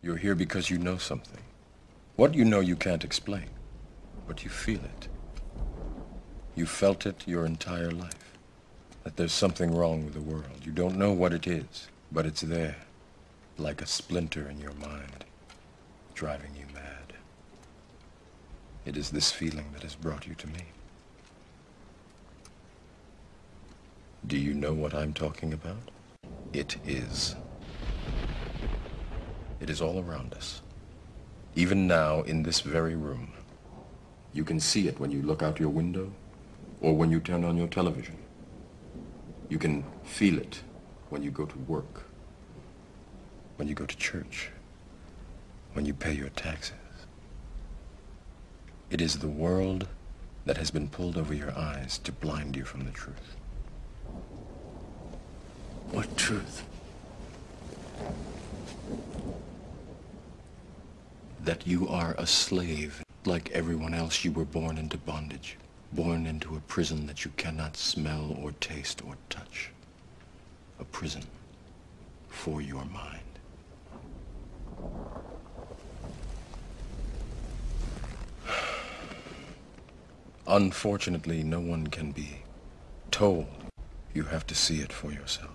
You're here because you know something. What you know you can't explain, but you feel it. You felt it your entire life, that there's something wrong with the world. You don't know what it is, but it's there, like a splinter in your mind, driving you mad. It is this feeling that has brought you to me. Do you know what I'm talking about? It is. It is all around us. Even now, in this very room. You can see it when you look out your window or when you turn on your television. You can feel it when you go to work, when you go to church, when you pay your taxes. It is the world that has been pulled over your eyes to blind you from the truth. What truth? That you are a slave. Like everyone else, you were born into bondage, born into a prison that you cannot smell or taste or touch. A prison for your mind. Unfortunately, no one can be told. You have to see it for yourself.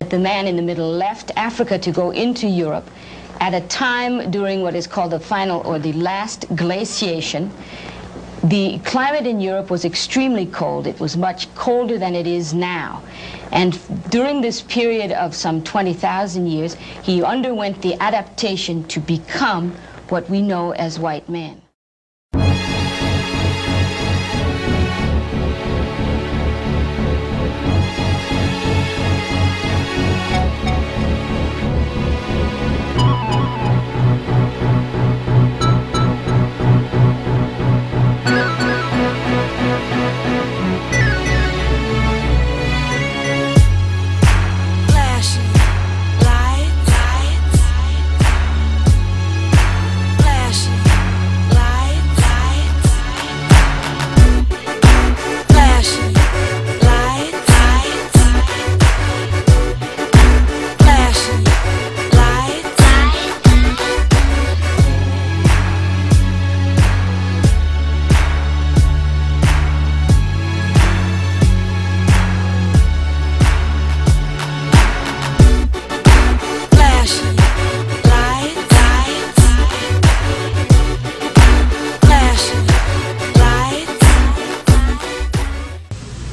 The man in the middle left Africa to go into Europe at a time during what is called the final or the last glaciation. The climate in Europe was extremely cold. It was much colder than it is now. And during this period of some 20,000 years, he underwent the adaptation to become what we know as white men.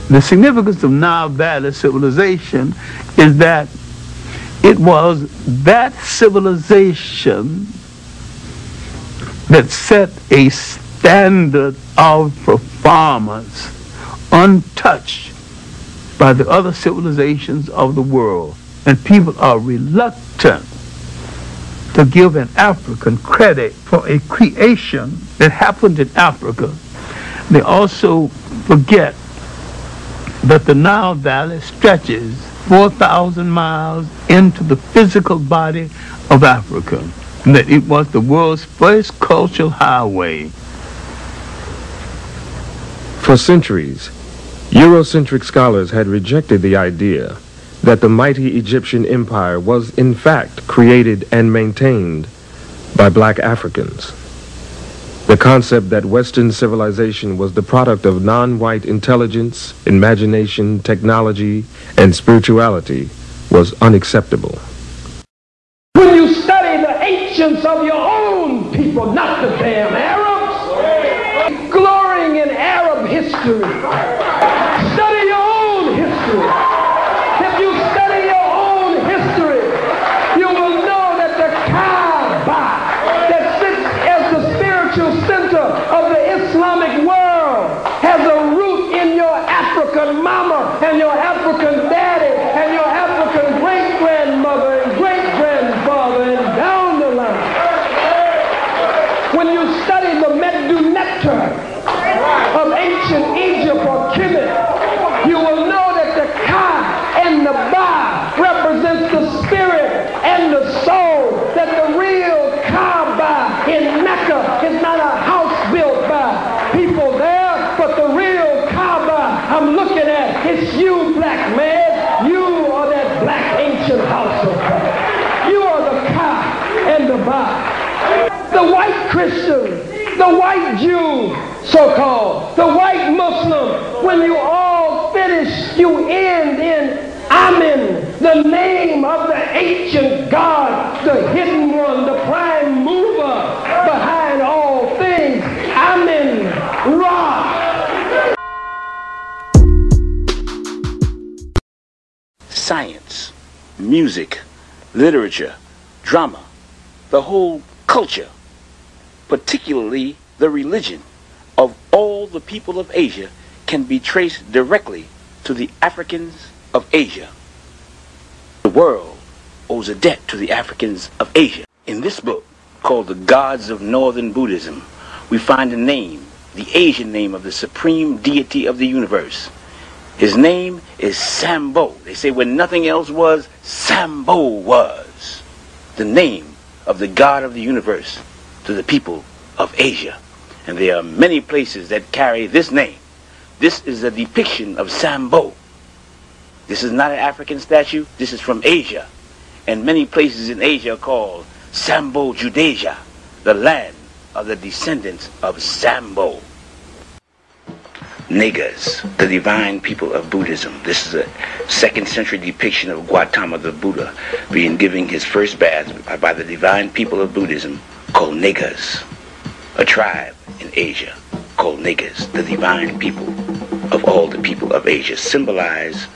The significance of Nile Valley civilization is that it was that civilization that set a standard of performance untouched by the other civilizations of the world. And people are reluctant to give an African credit for a creation that happened in Africa. They also forget that the Nile Valley stretches 4,000 miles into the physical body of Africa, and that it was the world's first cultural highway. For centuries, Eurocentric scholars had rejected the idea that the mighty Egyptian empire was in fact created and maintained by black Africans. The concept that Western civilization was the product of non-white intelligence, imagination, technology, and spirituality was unacceptable. When you study the ancients of your own people, not the damn Arabs, glorying in Arab history, study your own history. If you study your own history, you will know that the Kaaba that sits as the spiritual center of the Islamic world has a root in your African mama and your African daddy and your African great-grandmother and great-grandfather and down the line. When you study the Medu Neter of ancient Egypt or Kemet, you will know that the Kaaba about. The white Christian, the white Jew, so-called, the white Muslim, when you all finish, you end in Amen, the name of the ancient God, the hidden one, the prime mover behind all things. Amen, Ra. Science, music, literature, drama, the whole culture, particularly the religion of all the people of Asia, can be traced directly to the Africans of Asia. The world owes a debt to the Africans of Asia. In this book, called The Gods of Northern Buddhism, we find a name, the Asian name of the supreme deity of the universe. His name is Sambo. They say when nothing else was, Sambo was. The name of the God of the universe to the people of Asia. And there are many places that carry this name. This is a depiction of Sambo. This is not an African statue. This is from Asia. And many places in Asia are called Sambo Judasia, the land of the descendants of Sambo. Negas, the divine people of Buddhism. This is a 2nd century depiction of Gautama the Buddha being given his first bath by the divine people of Buddhism called Negas, a tribe in Asia called Negas, the divine people of all the people of Asia, symbolized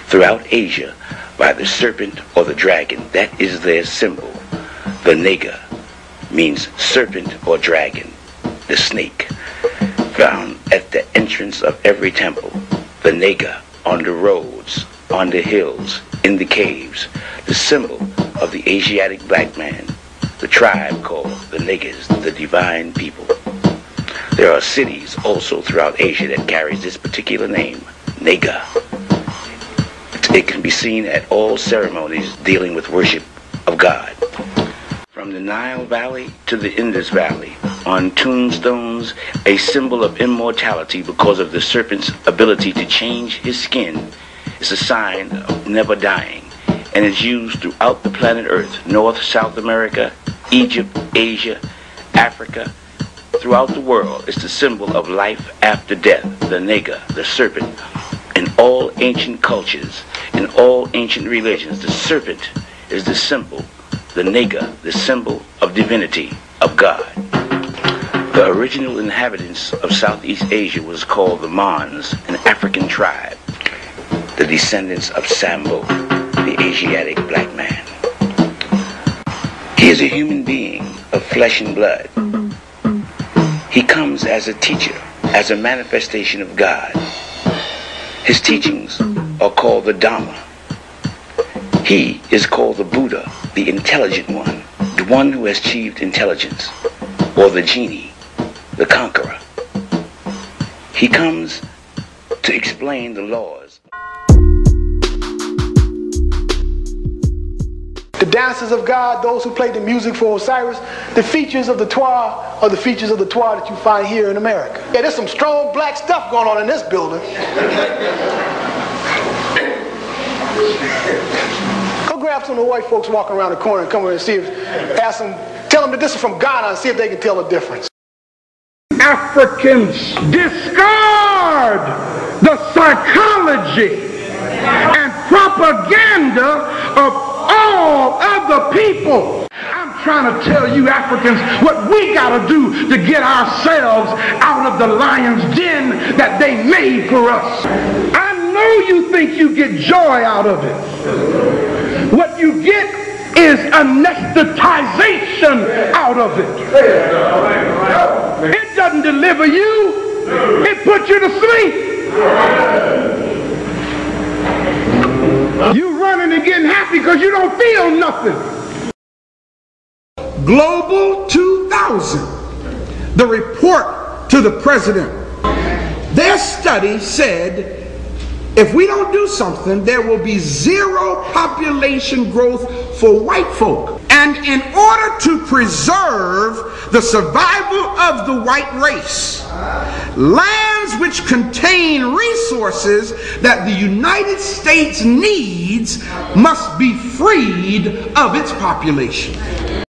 throughout Asia by the serpent or the dragon. That is their symbol. The Nega means serpent or dragon, the snake, found at the entrance of every temple. The Nega on the roads, on the hills, in the caves, the symbol of the Asiatic black man, the tribe called the Negas, the divine people. There are cities also throughout Asia that carries this particular name, Nega. It can be seen at all ceremonies dealing with worship of God. From the Nile Valley to the Indus Valley, on tombstones, a symbol of immortality because of the serpent's ability to change his skin is a sign of never dying, and is used throughout the planet Earth, North, South America, Egypt, Asia, Africa, throughout the world. It's the symbol of life after death, the Nega, the serpent. In all ancient cultures, in all ancient religions, the serpent is the symbol, the Nega, the symbol of divinity, of God. The original inhabitants of Southeast Asia was called the Mons, an African tribe, the descendants of Sambo, the Asiatic black man. He is a human being of flesh and blood. He comes as a teacher, as a manifestation of God. His teachings are called the Dhamma. He is called the Buddha, the intelligent one, the one who has achieved intelligence, or the genie, the conqueror. He comes to explain the laws. The dancers of God, those who played the music for Osiris, the features of the Twa are the features of the Twa that you find here in America. Yeah, there's some strong black stuff going on in this building. Go grab some of the white folks walking around the corner and come over and see if, ask them, tell them that this is from Ghana and see if they can tell the difference. Africans discard the psychology and propaganda of all other people. I'm trying to tell you Africans what we got to do to get ourselves out of the lion's den that they made for us. I know you think you get joy out of it. What you get is anesthetization out of it. It doesn't deliver you. It puts you to sleep. You running and getting happy because you don't feel nothing. Global 2000, the report to the president. Their study said if we don't do something, there will be zero population growth for white folk. And in order to preserve the survival of the white race, lands which contain resources that the United States needs must be freed of its population.